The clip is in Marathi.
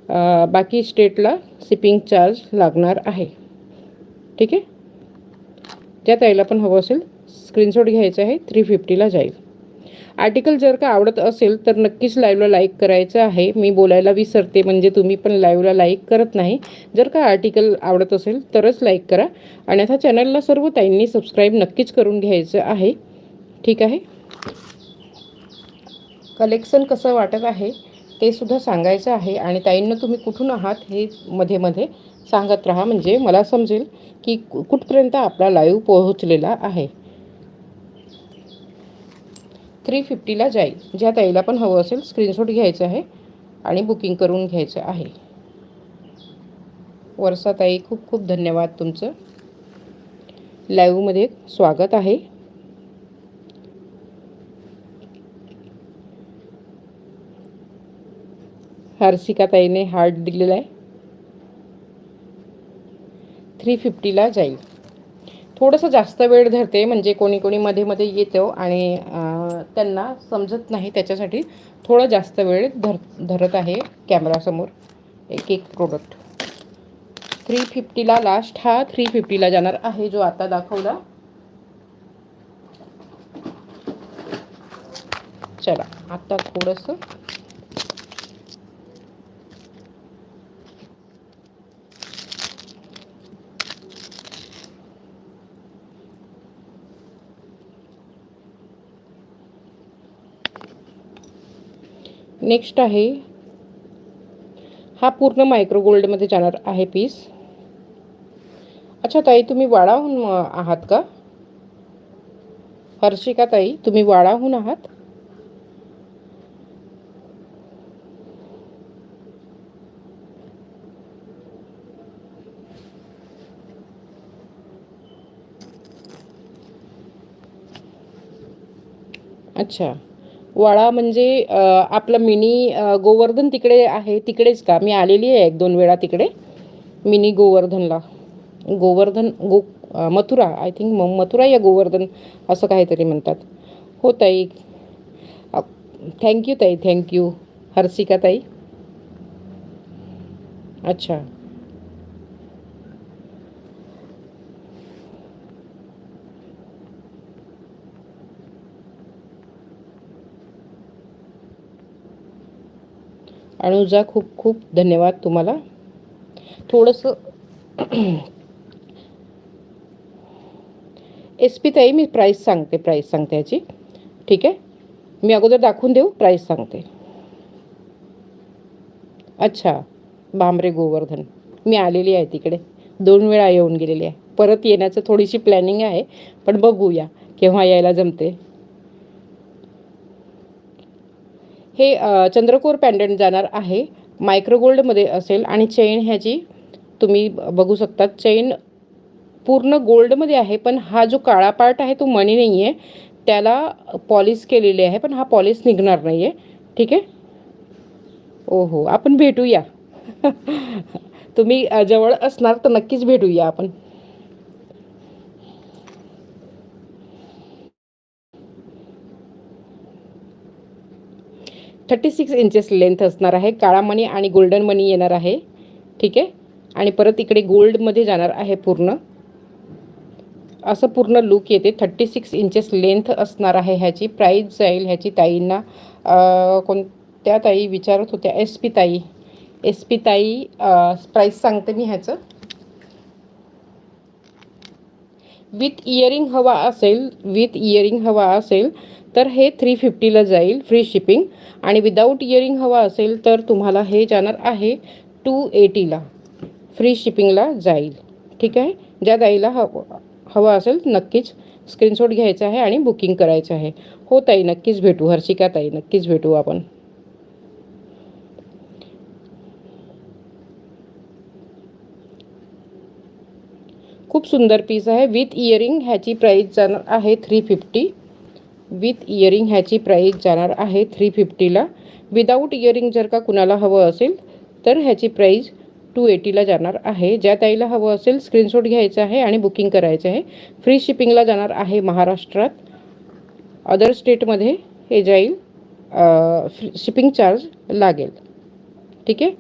बाकी स्टेटला शिपिंग चार्ज लागणार आहे. ठीक आहे. ज्या ताईला पण हवं असेल स्क्रीनशॉट घ्यायचा आहे. 350ला जाईल. आर्टिकल जर का आवडत असेल तर नक्कीच लाईव्हला लाईक करायचं आहे. मी बोलायला विसरते म्हणजे तुम्ही पण लाईव्हला लाईक करत नाही. जर का आर्टिकल आवडत असेल तरच लाईक करा. अन्यथा चॅनलला सर्व ताईंनी सबस्क्राईब नक्कीच करून घ्यायचं आहे. ठीक आहे. कलेक्शन कसं वाटत आहे ते सुद्धा सांगायचं आहे. आणि ताईंना तुम्ही कुठून आहात हे मध्ये मध्ये सांगत राहा म्हणजे मला समजेल की कुठपर्यंत आपला लाईव्ह पोहोचलेला आहे. 350ला जाईल. ज्या ताईला पण हवं असेल स्क्रीनशॉट घ्यायचं आहे आणि बुकिंग करून घ्यायचं आहे. वर्षा ताई खूप खूप धन्यवाद तुमचं. लाईव्हमध्ये स्वागत आहे. हर्षिका ताईने हार्ट दिलेला आहे. 350ला जाईल. थोडंसं जास्त वेळ धरते म्हणजे कोणी कोणी मध्ये मध्ये येतो आणि त्यांना समजत नाही, त्याच्यासाठी थोडं जास्त वेळ धरत आहे कॅमेरासमोर एक एक प्रोडक्ट. 350ला लास्ट हा 350ला जाणार आहे जो आता दाखवला. चला आता थोडंसं नेक्स्ट आहे. हा पूर्ण मायक्रो गोल्डमध्ये जाणार आहे पीस. अच्छा ताई तुम्ही वाडाहून आहात का? हर्षिका ताई तुम्ही वाडाहून आहात? अच्छा. वाडा म्हणजे आपलं मिनी गोवर्धन तिकडे आहे तिकडेच का? मी आलेली आहे 1-2 वेळा तिकडे मिनी गोवर्धनला. गोवर्धन मथुरा आय थिंक मथुरा या गोवर्धन असं काहीतरी म्हणतात. हो ताई. थँक्यू ताई, थँक्यू हर्षिका ताई. अच्छा. अनुजा खूप खूप धन्यवाद तुम्हाला. थोडंसं एस पी ताई मी प्राईस सांगते याची. ठीक आहे. मी अगोदर दाखवून देऊ प्राईस सांगते. अच्छा. बांबरे गोवर्धन मी आलेली आहे तिकडे 2 वेळा येऊन गेलेली आहे. परत येण्याचं थोडीशी प्लॅनिंग आहे पण बघूया केव्हा यायला जमते. हे चंद्रकोर पॅन्डंट जाणार आहे. मायक्रो गोल्डमध्ये असेल आणि चेन ह्याची तुम्ही बघू शकता. चेन पूर्ण गोल्डमध्ये आहे पण हा जो काळा पार्ट आहे तो मणी नाही आहे, त्याला पॉलिश केलेली आहे पण हा पॉलिश निघणार नाही आहे. ठीक आहे. ओहो आपण भेटूया. तुम्ही जवळ असणार तर नक्कीच भेटूया आपण. थर्टी 36 इंचेस लेंथ असणार आहे. काळा मणी आणि गोल्डन मणी येणार आहे. ठीक आहे. आणि परत इकडे गोल्डमध्ये जाणार आहे पूर्ण. असं पूर्ण लुक येते. 36 इंचेस लेंथ असणार आहे ह्याची. प्राईस जाईल ह्याची ताईंना कोणत्या ताई विचारत होत्या. एस पी ताई प्राईस सांगते मी ह्याचं. विथ इयरिंग हवा असेल तर हे 350ला जाईल फ्री शिपिंग. आणि विदाऊट इयरिंग हवा असेल तर तुम्हाला हे जाणार आहे 280ला फ्री शिपिंगला जाईल. ठीक आहे. ज्या ताईला हवा असेल नक्कीच स्क्रीनशॉट घ्यायचा आहे आणि बुकिंग करायचं आहे. हो ताई नक्कीच भेटू. हर्षिका ताई नक्कीच भेटू आपण. खूप सुंदर पीस आहे. विथ इयरिंग ह्याची प्राईस जाणार आहे 350. विथ इयरिंग ह्याची प्राईस जाणार आहे 350ला. विदाऊट इयरिंग जर का कुणाला हवं असेल तर ह्याची प्राईस 280ला जाणार आहे. ज्या ताईला हवं असेल स्क्रीनशॉट घ्यायचा आहे आणि बुकिंग करायचं आहे. फ्री शिपिंगला जाणार आहे महाराष्ट्रात. अदर स्टेटमध्ये हे जाईल शिपिंग चार्ज लागेल. ठीक आहे.